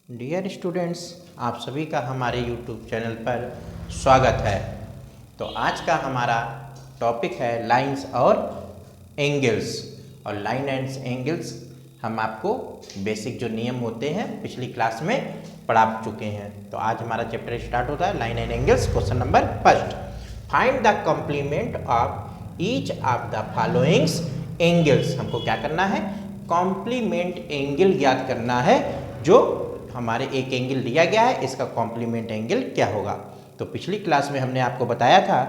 Dear students, आप सभी का हमारे यूट्यूब चैनल पर स्वागत है। तो आज का हमारा टॉपिक है लाइंस और एंगल्स। और लाइन एंड एंगल्स हम आपको बेसिक जो नियम होते हैं पिछली क्लास में पढ़ा चुके हैं। तो आज हमारा चैप्टर स्टार्ट होता है line and angles. Question number first, find the complement of each of the followings angles. हमको क्या करना है? कॉम्प्लीमेंट एंगल ज्ञात करना है। जो हमारे एक एंगल दिया गया है, इसका कॉम्प्लीमेंट एंगल क्या होगा। तो पिछली क्लास में हमने आपको बताया था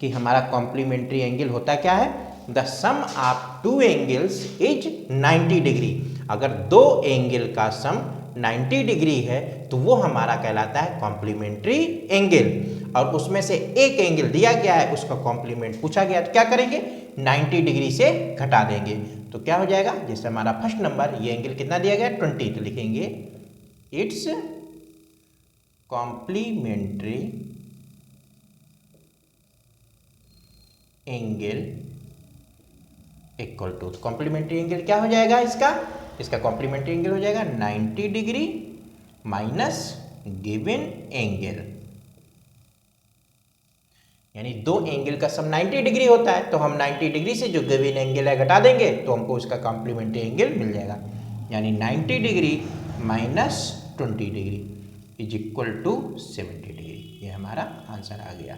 कि हमारा कॉम्प्लीमेंट्री एंगल होता क्या है? The sum of two angles is 90 degree. अगर दो एंगल का सम 90 डिग्री है तो वो हमारा कहलाता है कॉम्प्लीमेंट्री एंगल। और उसमें से एक एंगल दिया गया है, उसका कॉम्प्लीमेंट पूछा गया, तो क्या करेंगे? 90 डिग्री से घटा देंगे। तो क्या हो जाएगा? जैसे हमारा फर्स्ट नंबर, ये एंगल कितना दिया गया? 20, तो लिखेंगे it's complementary angle equal to, complementary angle क्या हो जाएगा इसका कॉम्प्लीमेंट्री एंगल हो जाएगा 90 डिग्री माइनस गिवन एंगल। यानी दो एंगल का सम 90 डिग्री होता है, तो हम 90 डिग्री से जो गिवन एंगल है घटा देंगे तो हमको उसका कॉम्प्लीमेंट्री एंगल मिल जाएगा। यानी 90 degree minus 20 degree is equal to 70 degree. ये हमारा आंसर आ गया।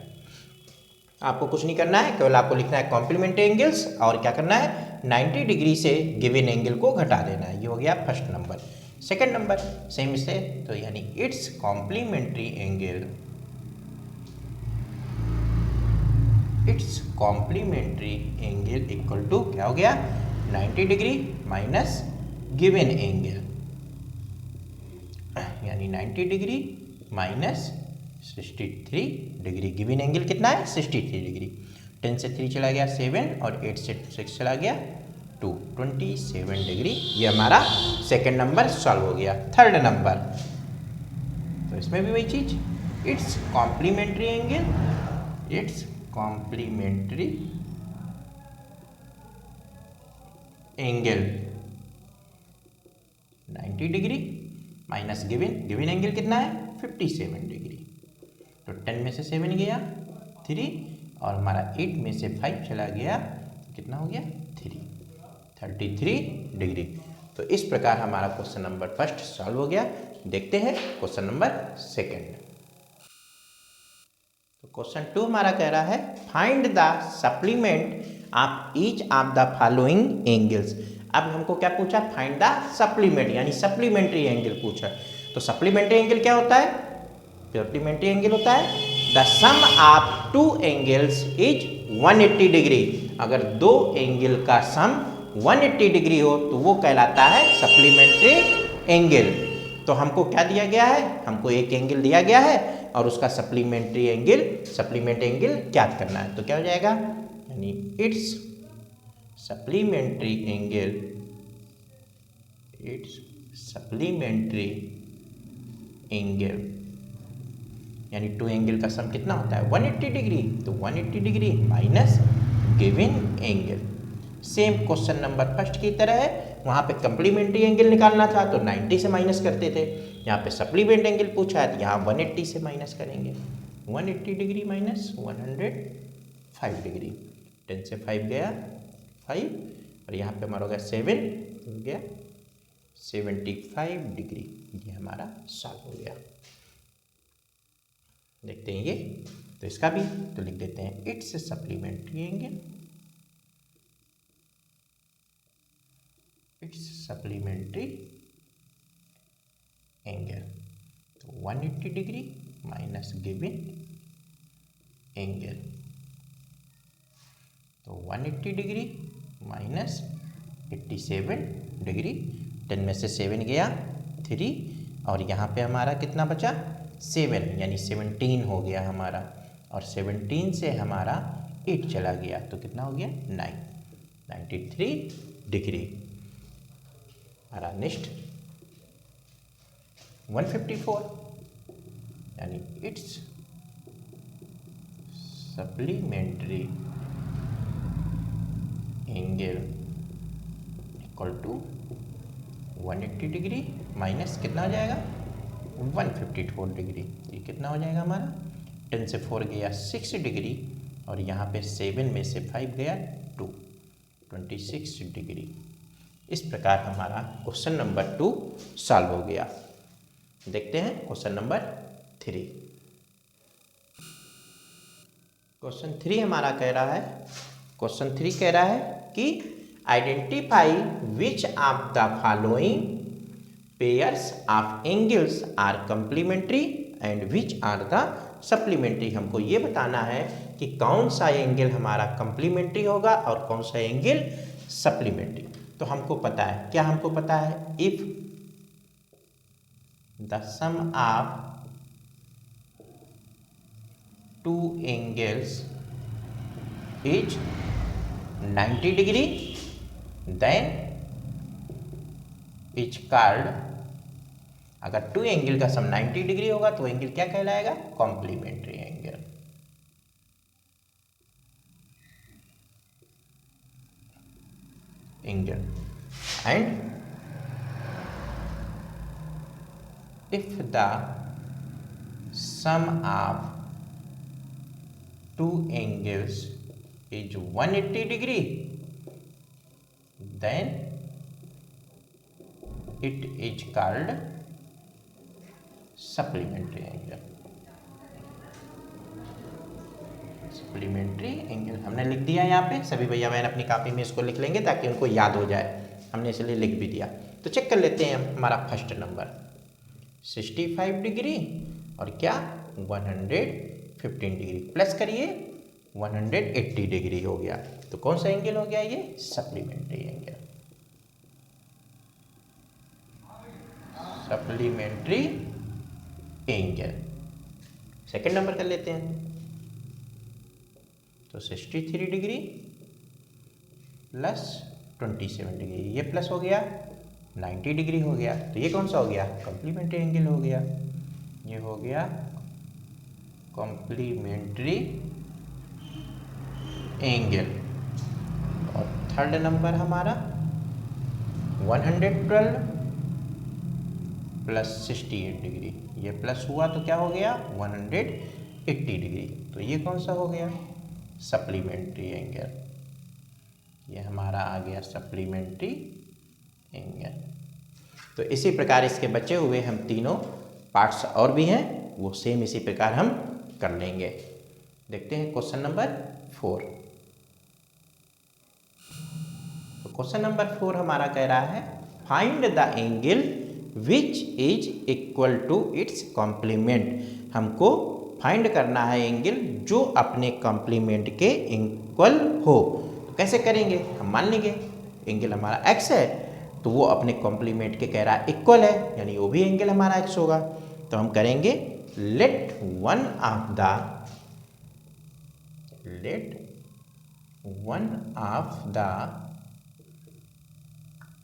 आपको कुछ नहीं करना है, केवल आपको लिखना है कॉम्प्लीमेंट्री एंगल्स और क्या करना है? 90 डिग्री से गिवन एंगल को घटा देना है। ये हो गया first number. Second number same से, तो यानी it's complementary angle, it's complementary angle equal to क्या हो गया? 90 डिग्री माइनस गिवन एंगल, यानी 90 degree minus 63 degree. Given angle कितना है? 63 डिग्री। 10 से 3 चला गया 7 और 8 से 6 चला गया 2, 27 डिग्री। ये हमारा सेकंड नंबर सॉल्व हो गया। थर्ड नंबर, तो इसमें भी वही चीज, it's complementary angle, it's complementary angle 90 degree minus given angle कितना है? 57 डिग्री। तो 10 में से 7 गया 3 और हमारा 8 में से 5 चला गया, कितना हो गया? 3, 33 डिग्री। तो इस प्रकार हमारा क्वेश्चन नंबर फर्स्ट सॉल्व हो गया। देखते हैं क्वेश्चन नंबर सेकंड। तो क्वेश्चन 2 हमारा कह रहा है find the supplement of each of the following angles. अब हमको क्या पूछा? फाइंड द सप्लीमेंट, यानी सप्लीमेंट्री एंगल पूछा। तो सप्लीमेंट्री एंगल क्या होता है? सप्लीमेंट्री एंगल होता है the sum of two angles is 180 degree. अगर दो एंगल का सम 180 डिग्री हो तो वो कहलाता है सप्लीमेंट्री एंगल। तो हमको क्या दिया गया है? हमको एक एंगल दिया गया है और उसका सप्लीमेंट एंगल ज्ञात करना है। तो क्या हो जाएगा? यानी इट्स सप्लीमेंट्री एंगल, यानी टू एंगल का सम कितना होता है? 180 डिग्री। तो 180 degree minus given angle. Same question number first की तरह है, वहाँ पे कम्प्लीमेंट्री एंगल निकालना था तो 90 से माइनस करते थे। यहाँ पे सप्लीमेंट एंगल पूछा है तो यहाँ 180 से माइनस करेंगे। 180 डिग्री माइनस 105 डिग्री। 10 से 5 गया 5 और यहाँ पे हमारा हो गया 7, तो हो गया 75 डिग्री। ये हमारा सॉल्व हो गया। देखते हैं ये, तो इसका भी तो लिख देते हैं it's supplementary angle, it's supplementary angle. तो 180 डिग्री माइनस गिवन एंगल, तो 180 डिग्री माइनस 87 डिग्री। 10 में से 7 गया 3 और यहाँ पे हमारा कितना बचा? 7, यानी 17 हो गया हमारा। और 17 से हमारा 8 चला गया तो कितना हो गया? 93 डिग्री। हमारा नेक्स्ट 154, यानी it's supplementary angle equal to 180 degree minus कितना आ जाएगा? 154 डिग्री। ये कितना हो जाएगा हमारा, 10 से 4 गया 6 डिग्री और यहाँ पे 7 में से 5 गया 2, 26 डिग्री। इस प्रकार हमारा क्वेश्चन नंबर 2 सॉल्व हो गया। देखते हैं क्वेश्चन नंबर 3। क्वेश्चन 3 हमारा कह रहा है, क्वेश्चन 3 कह रहा है कि identify which of the following pairs of angles are complementary and which are the supplementary. हमको ये बताना है कि कौन सा एंगल हमारा कंप्लीमेंट्री होगा और कौन सा एंगल सप्लीमेंट्री। तो हमको पता है, क्या हमको पता है, if the sum of two angles is 90 degree then is called, अगर टू एंगल का सम 90 डिग्री होगा तो एंगल क्या कहलाएगा, complementary angle. And if the sum of two angles is 180 degree then it is called supplementary angle. Supplementary angle हमने लिख दिया यहाँ पे, सभी भैया बहन अपनी कॉपी में इसको लिख लेंगे ताकि उनको याद हो जाए, हमने इसलिए लिख भी दिया। तो चेक कर लेते हैं हमारा फर्स्ट नंबर 65 डिग्री और क्या 115 डिग्री, प्लस करिए 180 डिग्री हो गया। तो कौन सा एंगल हो गया, ये supplementary angle. Supplementary angle. Second number कर लेते हैं, तो 63 डिग्री प्लस 27 डिग्री, ये प्लस हो गया 90 डिग्री हो गया। तो ये कौन सा हो गया, कॉम्प्लीमेंट्री एंगल हो गया। ये हो गया कॉम्प्लीमेंट्री एंगल। और थर्ड नंबर हमारा 112 प्लस 68 डिग्री, ये प्लस हुआ तो क्या हो गया 180 डिग्री। तो ये कौन सा हो गया, सप्लीमेंट्री एंगल। ये हमारा आ गया सप्लीमेंट्री एंगल। तो इसी प्रकार इसके बचे हुए हम तीनों पार्ट्स और भी हैं, वो सेम इसी प्रकार हम कर लेंगे। देखते हैं क्वेश्चन नंबर 4। तो क्वेश्चन नंबर 4 हमारा कह रहा है find the angle which is equal to its complement. हमको फाइंड करना है एंगल जो अपने कॉम्प्लीमेंट के इक्वल हो। तो कैसे करेंगे, हम मान लेंगे एंगल हमारा x है तो वो अपने कॉम्प्लीमेंट के कह रहा है इक्वल है, यानी वो भी एंगल हमारा x होगा। तो हम करेंगे let one of the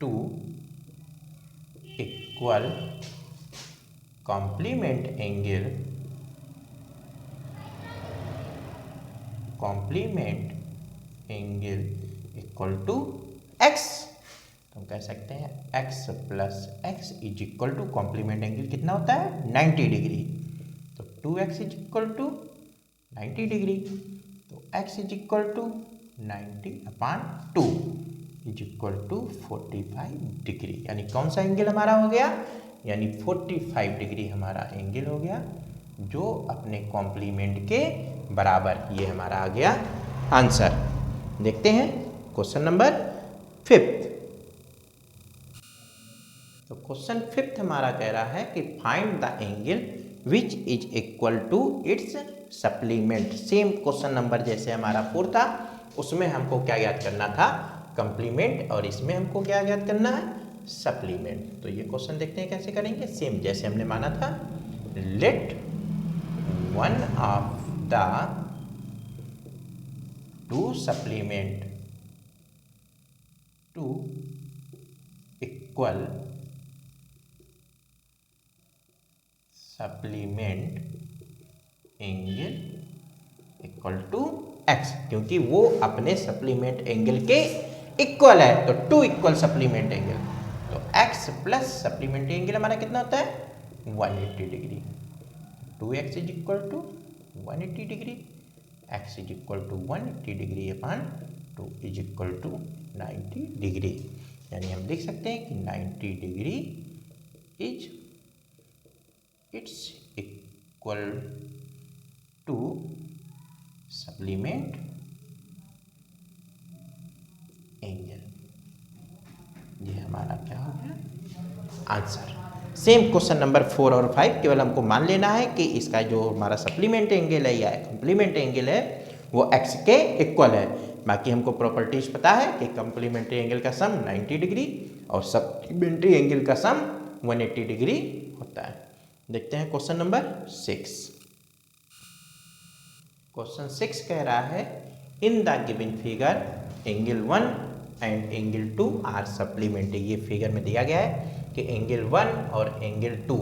two equal complement angle equal to x। तो हम कह सकते हैं x plus x is equal to complement angle कितना होता है 90 डिग्री। तो 2x is equal to 90 degree. तो x is equal to 90/2 is equal to 45 degree, यानी कौन सा एंगल हमारा हो गया, यानी 45 डिग्री हमारा एंगल हो गया जो अपने कॉम्प्लीमेंट के बराबर। ये हमारा आ गया आंसर। देखते हैं क्वेश्चन नंबर 5। तो क्वेश्चन 5 हमारा कह रहा है कि find the angle which is equal to its supplement. Same question number जैसे हमारा 4 था, उसमें हमको क्या ज्ञात करना था, कंप्लीमेंट, और इसमें हमको क्या ज्ञात करना है, सप्लीमेंट। तो ये क्वेश्चन देखते हैं कैसे करेंगे, सेम जैसे हमने माना था। Let one of the two supplement two equal supplement angle equal to x, क्योंकि वो अपने सप्लीमेंट एंगल के इक्वल है। तो टू इक्वल सप्लीमेंट एंगल, तो x प्लस सप्लीमेंट्री एंगल हमारा कितना होता है 180 degree. 2x is equal to 180 degree, x is equal to 180 degree upon 2 is equal to 90 degree. यानी हम लिख सकते हैं कि 90 degree is it's equal to supplement angle. ये हमारा क्या हो गया आंसर। सेम क्वेश्चन नंबर 4 और 5, केवल हमको मान लेना है कि इसका जो हमारा सप्लीमेंट एंगल है या कम्प्लीमेंट एंगल है वो x के इक्वल है। बाकी हमको प्रॉपर्टीज पता है कि कम्प्लीमेंट्री एंगल का सम 90 डिग्री और सप्लीमेंट्री एंगल का सम 180 डिग्री होता है। देखते हैं क्वेश्चन नंबर 6। क्वेश्चन 6 कह रहा है in the given figure angle 1 and angle 2 are supplementary. ये फिगर में दिया गया है कि एंगल 1 और एंगल 2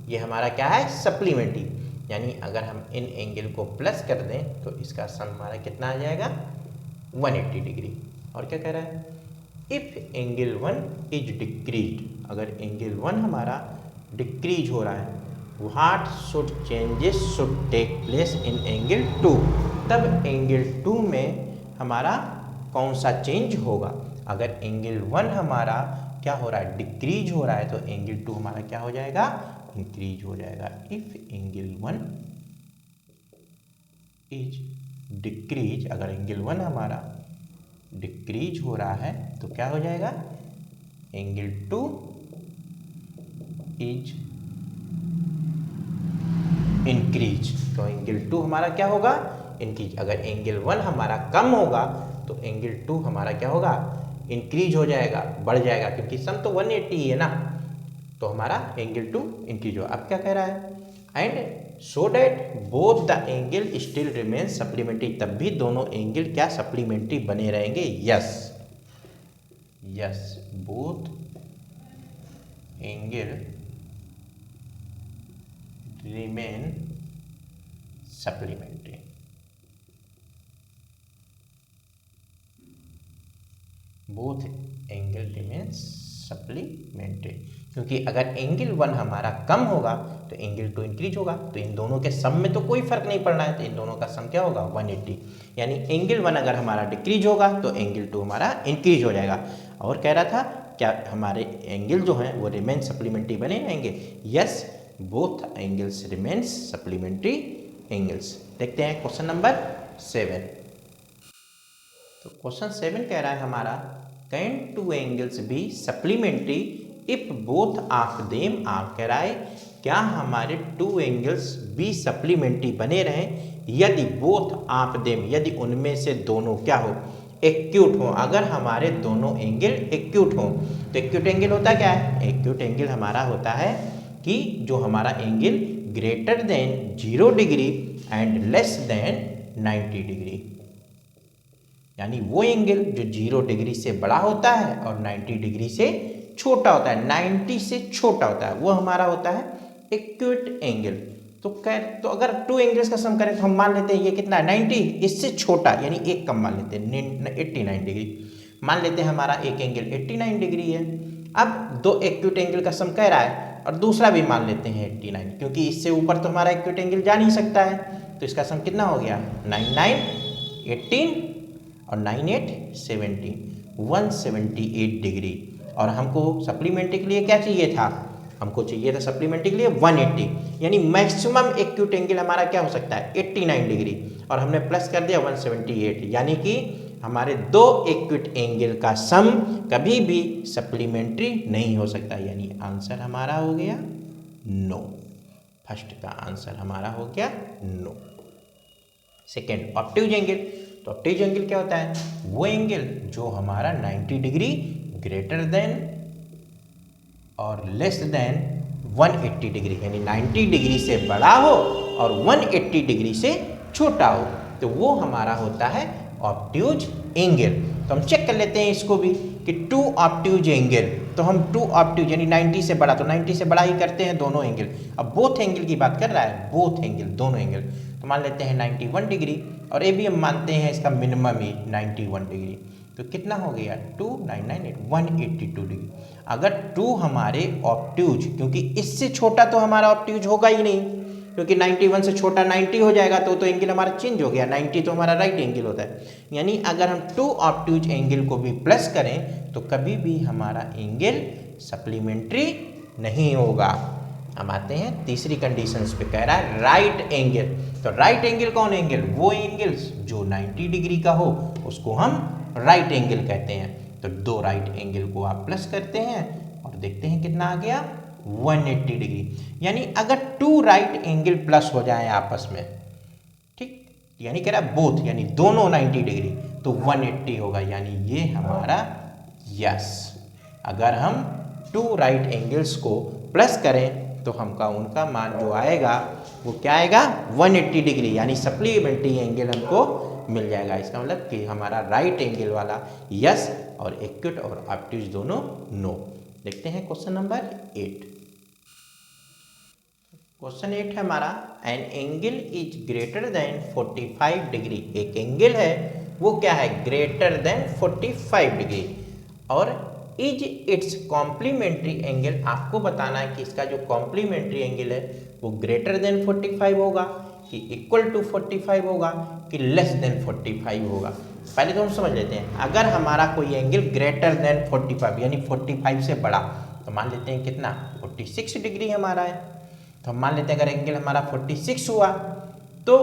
ये हमारा क्या है सप्लीमेंट्री। यानी अगर हम इन एंगल को प्लस कर दें तो इसका सम हमारा कितना आ जाएगा 180 डिग्री। और क्या कह रहा है इफ एंगल 1 इज डिक्रीज, अगर एंगल 1 हमारा डिक्रीज हो रहा है what should changes should take place in angle 2, तब एंगल 2 में हमारा कौन सा चेंज होगा। अगर एंगल 1 हमारा क्या हो रहा है डिक्रीज हो रहा है तो एंगल 2 हमारा क्या हो जाएगा इंक्रीज हो जाएगा। इफ एंगल 1 इज डिक्रीज, अगर एंगल 1 हमारा डिक्रीज हो रहा है तो क्या हो जाएगा एंगल 2 इज इंक्रीज, तो एंगल 2 हमारा क्या होगा इंक्रीज। अगर एंगल 1 हमारा कम होगा तो एंगल 2 हमारा क्या होगा इंक्रीज हो जाएगा, बढ़ जाएगा, क्योंकि सम तो 180 ही है ना, तो हमारा एंगल 2 इंक्रीज होगा। अब क्या कह रहा है and so that both the angle still remain supplementary, तब भी दोनों एंगल क्या सप्लीमेंट्री बने रहेंगे। Yes yes both angle remain supplementary. Both angle remain supplementary, क्योंकि अगर एंगल 1 हमारा कम होगा तो एंगल 2 इंक्रीज होगा, तो इन दोनों के सम में तो कोई फर्क नहीं पड़ना है, तो इन दोनों का सम क्या होगा 180। यानी एंगल 1 अगर हमारा डिक्रीज होगा तो एंगल 2 हमारा इंक्रीज हो जाएगा। और कह रहा था क्या हमारे एंगल जो हैं वो रिमेन सप्लीमेंट्री बने रहेंगे। Yes both angles remains supplementary angles. देखते हैं क्वेश्चन नंबर 7। तो क्वेश्चन 7 कह रहा है हमारा can two angles be supplementary if both of them are, कह रहा है क्या हमारे 2 एंगल्स बी सप्लीमेंट्री बने रहें यदि बोथ ऑफ देम, यदि उनमें से दोनों क्या हो एक्यूट हो। अगर हमारे दोनों एंगल एक्यूट हो तो एक्यूट एंगल होता क्या है, एक्यूट एंगल हमारा होता है कि जो हमारा angle greater than 0 degree and less than 90 degree, यानी वो एंगल जो 0 डिग्री से बड़ा होता है और 90 डिग्री से छोटा होता है, 90 से छोटा होता है, वो हमारा होता है एक्यूट एंगल। तो अगर 2 एंगल्स का सम करें तो हम मान लेते हैं ये कितना है 90, इससे छोटा यानी एक कम मान लेते हैं 89 डिग्री। मान लेते हैं हमारा एक एंगल 89 डिग्री है। अब 2 एक्यूट एंगल का सम कह रहा है और दूसरा भी मान लेते हैं 89, क्योंकि इससे ऊपर तो हमारा एक्यूट एंगल जा नहीं सकता है, तो इसका सम कितना हो गया 99 18 और 9 8 17 178 डिग्री। और हमको सप्लीमेंट्री के लिए क्या चाहिए था, हमको चाहिए था सप्लीमेंट्री के लिए 180, यानी मैक्सिमम एक्यूट एंगल हमारा क्या हो सकता है 89 डिग्री, और हमने प्लस कर दिया 178, यानी कि हमारे 2 एक्यूट एंगल का सम कभी भी सप्लीमेंट्री नहीं हो सकता, यानी आंसर हमारा हो गया नो। फर्स्ट का आंसर हमारा हो गया नो। सेकेंड ऑब्ट्यूज एंगल, तो ऑब्ट्यूज एंगल क्या होता है, वो एंगल जो हमारा 90 डिग्री ग्रेटर देन और लेस देन 180 डिग्री, यानी 90 डिग्री से बड़ा हो और 180 डिग्री से छोटा हो, तो वो हमारा होता है ऑब्ट्यूज एंगल। तो हम चेक कर लेते हैं इसको भी कि 2 ऑब्ट्यूज एंगल, तो हम 2 ऑब्ट्यूज यानी 90 से बड़ा, तो 90 से बड़ा ही करते हैं दोनों एंगल। अब बोथ एंगल की बात कर रहा है, बोथ एंगल दोनों एंगल, तो मान लेते हैं 91 डिग्री, और ये भी हम मानते हैं इसका मिनिमम ही 91 डिग्री। तो कितना हो गया 2998 182 डिग्री। अगर 2 हमारे ऑब्ट्यूज, क्योंकि इससे छोटा तो हमारा ऑब्ट्यूज होगा ही नहीं, क्योंकि 91 से छोटा 90 हो जाएगा तो एंगल हमारा चेंज हो गया, 90 तो हमारा राइट एंगल होता है। यानी अगर हम 2 ऑब्ट्यूज एंगल को भी प्लस करें तो कभी भी हमारा एंगल सप्लीमेंट्री नहीं होगा। हम आते हैं तीसरी कंडीशंस पे, कह रहा है राइट एंगल। तो राइट एंगल कौन एंगल? वो एंगल्स जो 90 डिग्री का हो उसको हम राइट एंगल कहते हैं। तो 2 राइट एंगल को आप प्लस करते हैं और देखते हैं कितना आ गया 180 डिग्री। यानी अगर 2 राइट एंगल प्लस हो जाए आपस में, ठीक, यानी कह रहा है बोथ, यानी दोनों 90 डिग्री, तो 180 होगा। यानी ये हमारा यस। अगर हम 2 राइट एंगल्स को प्लस करें तो हमका उनका मान जो आएगा वो क्या आएगा 180 डिग्री, यानी सप्लीमेंट्री एंगल हमको मिल जाएगा। इसका मतलब कि हमारा राइट एंगल वाला यस और एक्यूट और ऑब्ट्यूज दोनों नो। देखते हैं क्वेश्चन नंबर 8। क्वेश्चन 8 है हमारा, an angle is greater than 45 degree. एक एंगल है वो क्या है ग्रेटर देन 45 डिग्री, और इज इट्स कॉम्प्लीमेंट्री एंगल, आपको बताना है कि इसका जो कॉम्प्लीमेंट्री एंगल है वो ग्रेटर देन 45 होगा कि इक्वल टू 45 होगा कि लेस देन 45 होगा। पहले तो हम समझ लेते हैं, अगर हमारा कोई एंगल ग्रेटर देन 45 यानी 45 से बड़ा, तो मान लेते हैं कितना 46 डिग्री हमारा है। तो हम मान लेते हैं अगर एंगल हमारा 46 हुआ तो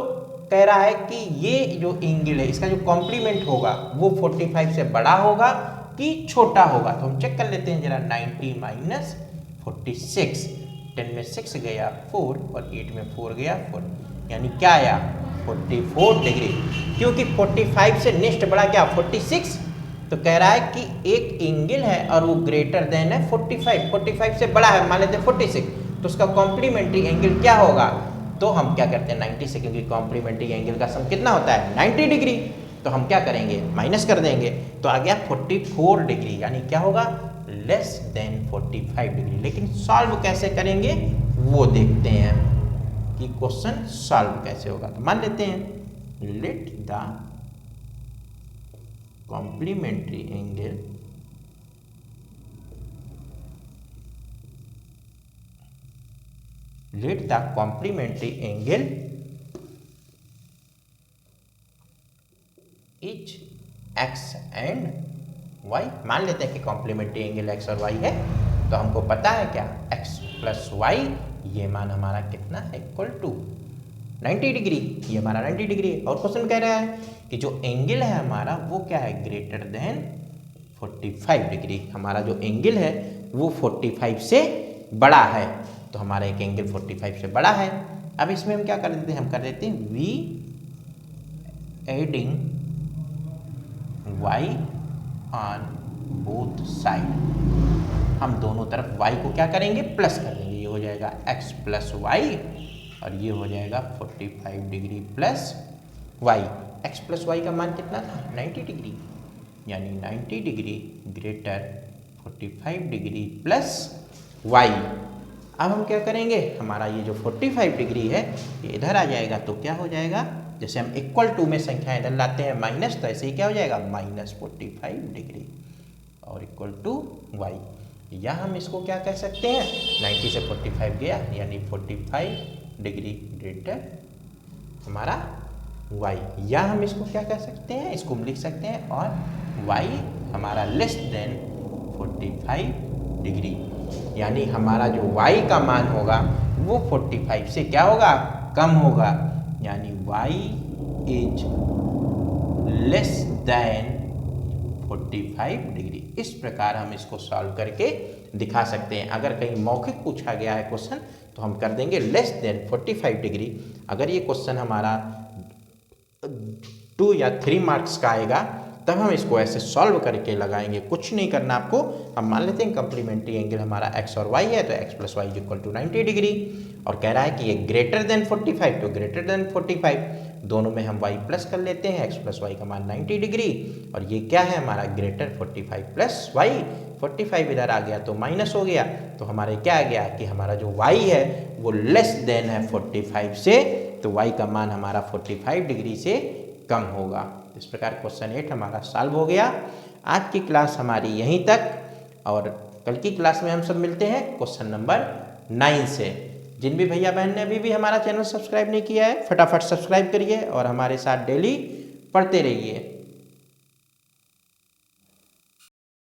कह रहा है कि ये जो एंगल है इसका जो कॉम्प्लीमेंट होगा वो 45 से बड़ा होगा कि छोटा होगा। तो हम चेक कर लेते हैं जरा, 90 माइनस 46, 10 में 6 गया 4 और 8 में 4 गया 4, यानी क्या आया 44 डिग्री। क्योंकि 45 से नेक्स्ट बड़ा क्या 46, तो कह रहा है कि एक एंगल है और वो ग्रेटर देन है 45 से बड़ा है, मान लेते हैं 46, तो उसका कॉम्प्लीमेंट्री एंगल क्या होगा। तो हम क्या करते हैं 90 से, क्योंकि कॉम्प्लीमेंट्री एंगल का सम कितना होता है 90 डिग्री, तो हम क्या करेंगे माइनस कर देंगे, तो आ गया 44 डिग्री, यानी क्या होगा लेस देन 45 डिग्री। लेकिन सॉल्व कैसे करेंगे वो देखते हैं कि क्वेश्चन सॉल्व कैसे होगा। तो मान लेते हैं let the complementary angle is x and y. मान लेते हैं कि कॉम्प्लीमेंट्री एंगल एक्स और वाई है, तो हमको पता है क्या एक्स प्लस वाई, ये मान हमारा कितना है इक्वल टू 90 डिग्री, ये हमारा 90 डिग्री है। और क्वेश्चन कह रहा है कि जो एंगल है हमारा वो क्या है ग्रेटर देन 45 डिग्री। हमारा जो एंगल है वो 45 से बड़ा है, तो हमारा एक एंगल 45 से बड़ा है। अब इसमें हम क्या कर देते हैं, हम कर देते हैं we adding y on both side. हम दोनों तरफ y को क्या करेंगे प्लस कर देंगे, ये हो जाएगा x प्लस वाई और ये हो जाएगा 45 degree plus y। x plus y का मान कितना था 90 डिग्री, यानी 90 degree greater 45 degree plus y। अब हम क्या करेंगे, हमारा ये जो 45 डिग्री है ये इधर आ जाएगा, तो क्या हो जाएगा, जैसे हम इक्वल टू में संख्या इधर लाते हैं माइनस, तो ऐसे ही क्या हो जाएगा माइनस 45 डिग्री और इक्वल टू y। या हम इसको क्या कह सकते हैं 90 से 45 गया, यानी 45 डिग्री ग्रेटर हमारा y। या हम इसको क्या कह सकते हैं, इसको हम लिख सकते हैं और y हमारा लेस देन 45 डिग्री, यानी हमारा जो y का मान होगा वो 45 से क्या होगा कम होगा, यानी y is less than 45 degree. इस प्रकार हम इसको सॉल्व करके दिखा सकते हैं। अगर कहीं मौखिक पूछा गया है क्वेश्चन तो हम कर देंगे लेस देन 45 डिग्री। अगर ये क्वेश्चन हमारा 2 या 3 मार्क्स का आएगा तब हम इसको ऐसे सॉल्व करके लगाएंगे, कुछ नहीं करना आपको। हम मान लेते हैं कम्प्लीमेंट्री एंगल हमारा x और y है, तो x plus y equal to 90 degree, और कह रहा है कि ये ग्रेटर देन 45, तो ग्रेटर देन 45 दोनों में हम y प्लस कर लेते हैं, x प्लस वाई का मान 90 डिग्री, और ये क्या है हमारा ग्रेटर 45 प्लस वाई, 45 इधर आ गया तो माइनस हो गया, तो हमारे क्या आ गया कि हमारा जो y है वो लेस देन है 45 से, तो y का मान हमारा 45 डिग्री से कम होगा। इस प्रकार क्वेश्चन 8 हमारा सॉल्व हो गया। आज की क्लास हमारी यहीं तक, और कल की क्लास में हम सब मिलते हैं क्वेश्चन नंबर 9 से। जिन भी भैया बहन ने अभी भी हमारा चैनल सब्सक्राइब नहीं किया है, फटाफट सब्सक्राइब करिए और हमारे साथ डेली पढ़ते रहिए।